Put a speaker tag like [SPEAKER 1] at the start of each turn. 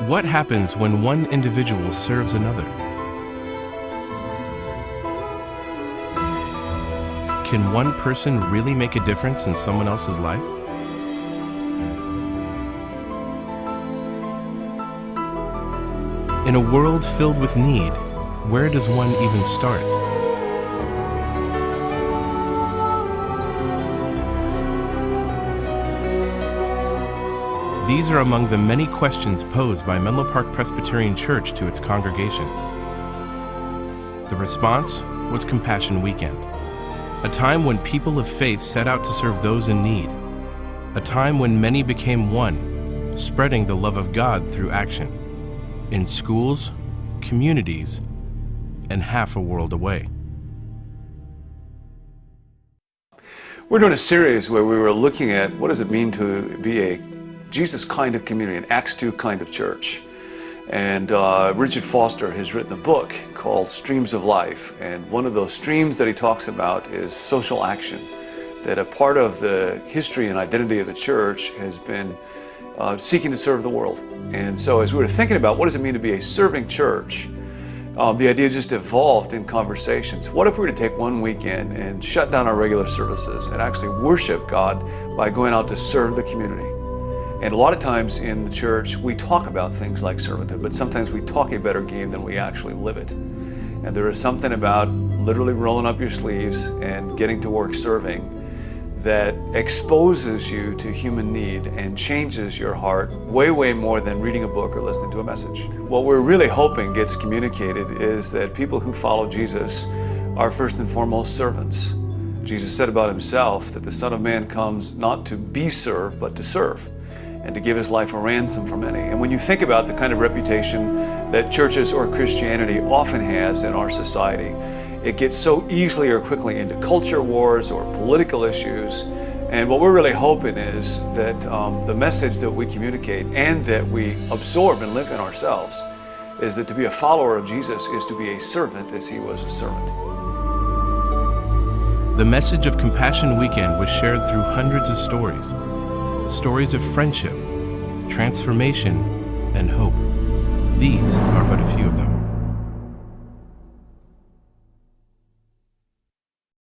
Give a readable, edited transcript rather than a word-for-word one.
[SPEAKER 1] What happens when one individual serves another? Can one person really make a difference in someone else's life? In a world filled with need, where does one even start? These are among the many questions posed by Menlo Park Presbyterian Church to its congregation. The response was Compassion Weekend, a time when people of faith set out to serve those in need, a time when many became one, spreading the love of God through action, in schools, communities, and half a world away.
[SPEAKER 2] We're doing a series where we were looking at what does it mean to be a Jesus kind of community, an Acts 2 kind of church. And Richard Foster has written a book called Streams of Life. And one of those streams that he talks about is social action, that a part of the history and identity of the church has been seeking to serve the world. And so as we were thinking about what does it mean to be a serving church, the idea just evolved in conversations. What if we were to take one weekend and shut down our regular services and actually worship God by going out to serve the community? And a lot of times in the church, we talk about things like servanthood, but sometimes we talk a better game than we actually live it. And there is something about literally rolling up your sleeves and getting to work serving that exposes you to human need and changes your heart way, way more than reading a book or listening to a message. What we're really hoping gets communicated is that people who follow Jesus are first and foremost servants. Jesus said about himself that the Son of Man comes not to be served, but to serve, and to give his life a ransom for many. And when you think about the kind of reputation that churches or Christianity often has in our society, it gets so easily or quickly into culture wars or political issues. And what we're really hoping is that the message that we communicate and that we absorb and live in ourselves is that to be a follower of Jesus is to be a servant as he was a servant.
[SPEAKER 1] The message of Compassion Weekend was shared through hundreds of stories of friendship, transformation, and hope. These are but a few of them.